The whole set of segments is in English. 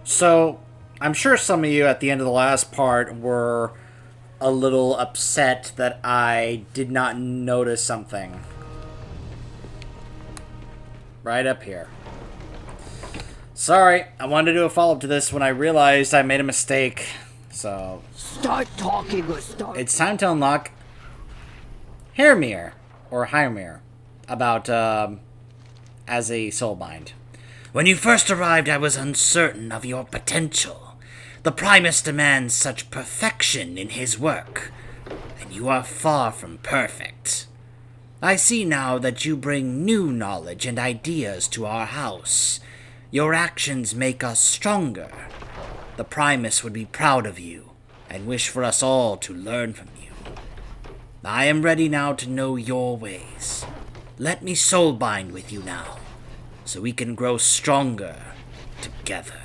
So, I'm sure some of you at the end of the last part were a little upset that I did not notice something. Right up here. Sorry, I wanted to do a follow-up to this when I realized I made a mistake. So... Start talking or start... It's time to unlock Heirmir, or Heirmir, about, as a Soulbind. When you first arrived, I was uncertain of your potential. The Primus demands such perfection in his work, and you are far from perfect. I see now that you bring new knowledge and ideas to our house. Your actions make us stronger. The Primus would be proud of you, and wish for us all to learn from you. I am ready now to know your ways. Let me soulbind with you now, so we can grow stronger together.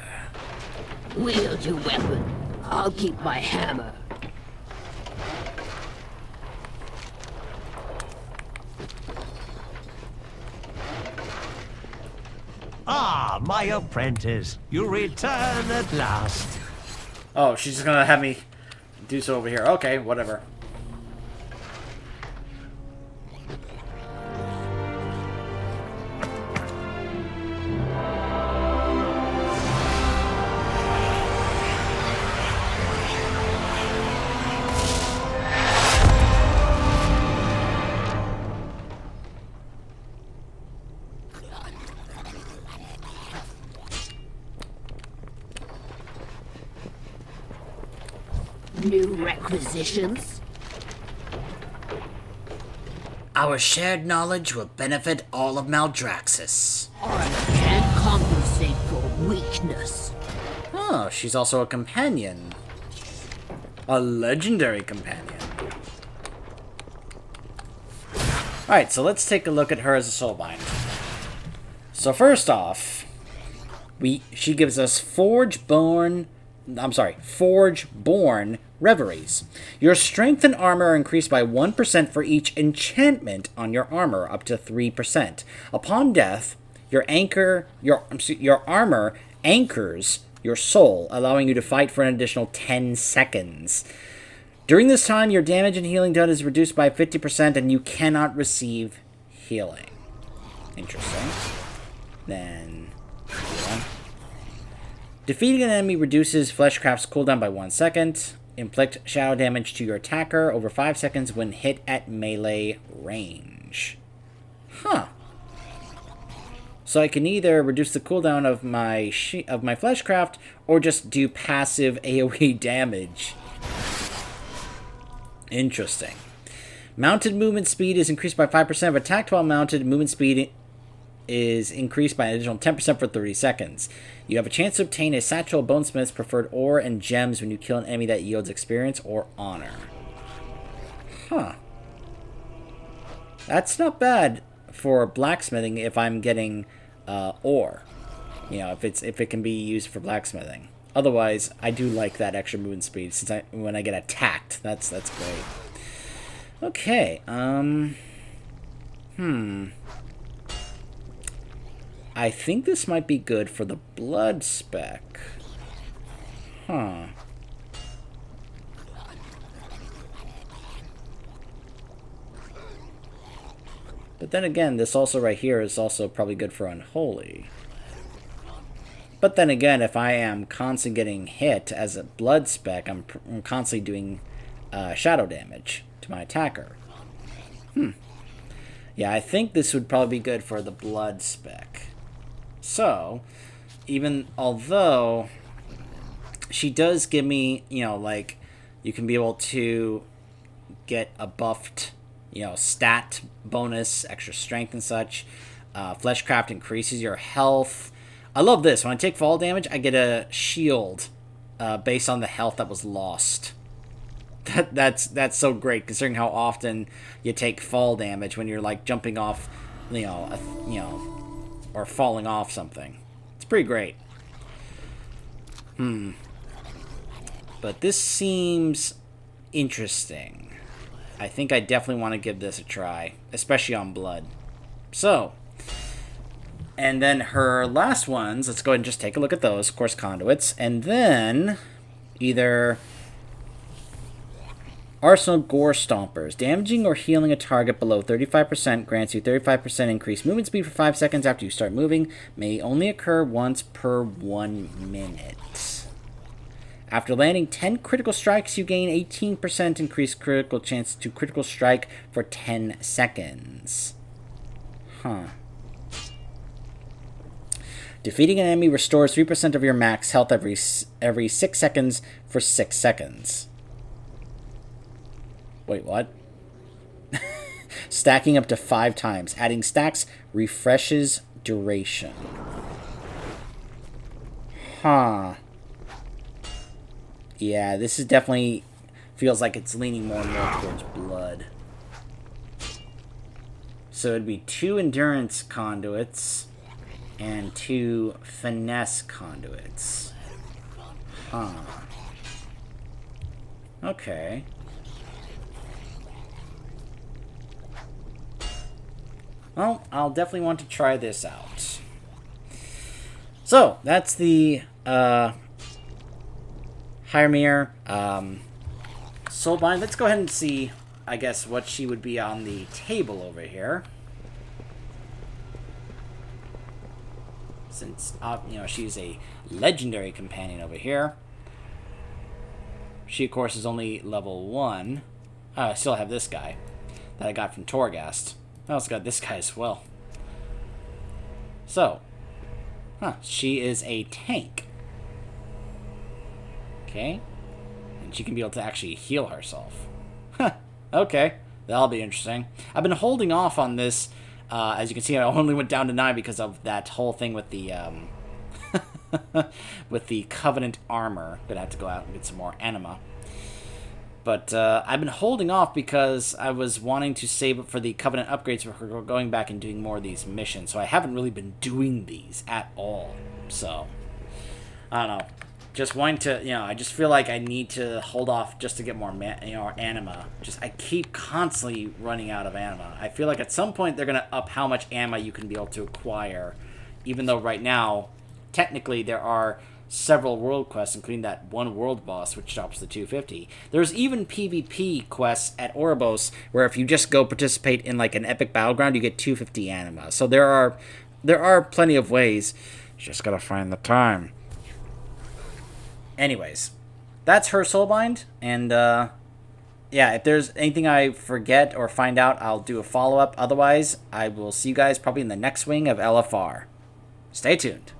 Wield your weapon. I'll keep my hammer. Ah, my apprentice. You return at last. Oh, she's just gonna have me do so over here. Okay, whatever. New requisitions? Our shared knowledge will benefit all of Maldraxxus. Armor can't compensate for weakness. Oh, she's also a companion. A legendary companion. Alright, so let's take a look at her as a soulbind. So first off, she gives us Forge-born Reveries. Your strength and armor are increased by 1% for each enchantment on your armor, up to 3%. Upon death, your armor anchors your soul, allowing you to fight for an additional 10 seconds. During this time, your damage and healing done is reduced by 50%, and you cannot receive healing. Interesting. Then... defeating an enemy reduces Fleshcraft's cooldown by 1 second. Inflict shadow damage to your attacker over 5 seconds when hit at melee range. Huh. So I can either reduce the cooldown of my Fleshcraft or just do passive AoE damage. Interesting. Mounted movement speed is increased by 5% of attack while mounted. Movement speed is increased by an additional 10% for 30 seconds. You have a chance to obtain a satchel of Bonesmith's preferred ore and gems when you kill an enemy that yields experience or honor. Huh. That's not bad for blacksmithing if I'm getting ore. You know, if it can be used for blacksmithing. Otherwise, I do like that extra movement speed since when I get attacked. That's great. Okay. I think this might be good for the blood spec. Huh. But then again, this also right here is also probably good for unholy. But then again, if I am constantly getting hit as a blood spec, I'm constantly doing shadow damage to my attacker. Yeah, I think this would probably be good for the blood spec. So, even although she does give me, you know, like, you can be able to get a buffed, you know, stat bonus, extra strength and such. Fleshcraft increases your health. I love this. When I take fall damage, I get a shield based on the health that was lost. That's so great, considering how often you take fall damage when you're, like, jumping off, you know, or falling off something. It's pretty great. But this seems interesting. I think I definitely want to give this a try, especially on blood. So, And then her last ones, let's go ahead and just take a look at those. Of course, conduits. And then either Arsenal Gore Stompers. Damaging or healing a target below 35% grants you 35% increased movement speed for 5 seconds after you start moving. May only occur once per 1 minute. After landing 10 critical strikes, you gain 18% increased critical chance to critical strike for 10 seconds. Huh. Defeating an enemy restores 3% of your max health every 6 seconds for 6 seconds. Wait, what? Stacking up to 5 times. Adding stacks refreshes duration. Huh. Yeah, this is definitely feels like it's leaning more and more towards blood. So it'd be 2 endurance conduits and 2 finesse conduits. Huh. Okay. Well, I'll definitely want to try this out. So, that's the Heirmir Soulbind. Let's go ahead and see, I guess, what she would be on the table over here. Since, she's a legendary companion over here. She, of course, is only level 1. I still have this guy that I got from Torghast. I also got this guy as well. So, she is a tank. Okay. And she can be able to actually heal herself. Okay. That'll be interesting. I've been holding off on this. As you can see, I only went down to 9 because of that whole thing with the with the Covenant armor. Gonna have to go out and get some more anima. But I've been holding off because I was wanting to save it for the Covenant upgrades for going back and doing more of these missions. So I haven't really been doing these at all. So, I don't know. Just wanting to, I just feel like I need to hold off just to get more, anima. I keep constantly running out of anima. I feel like at some point they're going to up how much anima you can be able to acquire. Even though right now, technically there are several world quests, including that one world boss, which drops to 250. There's even PvP quests at Oribos, where if you just go participate in like an epic battleground, you get 250 anima. So there are plenty of ways. You just gotta find the time. Anyways, that's her Soulbind, and yeah, if there's anything I forget or find out, I'll do a follow-up. Otherwise, I will see you guys probably in the next wing of LFR. Stay tuned.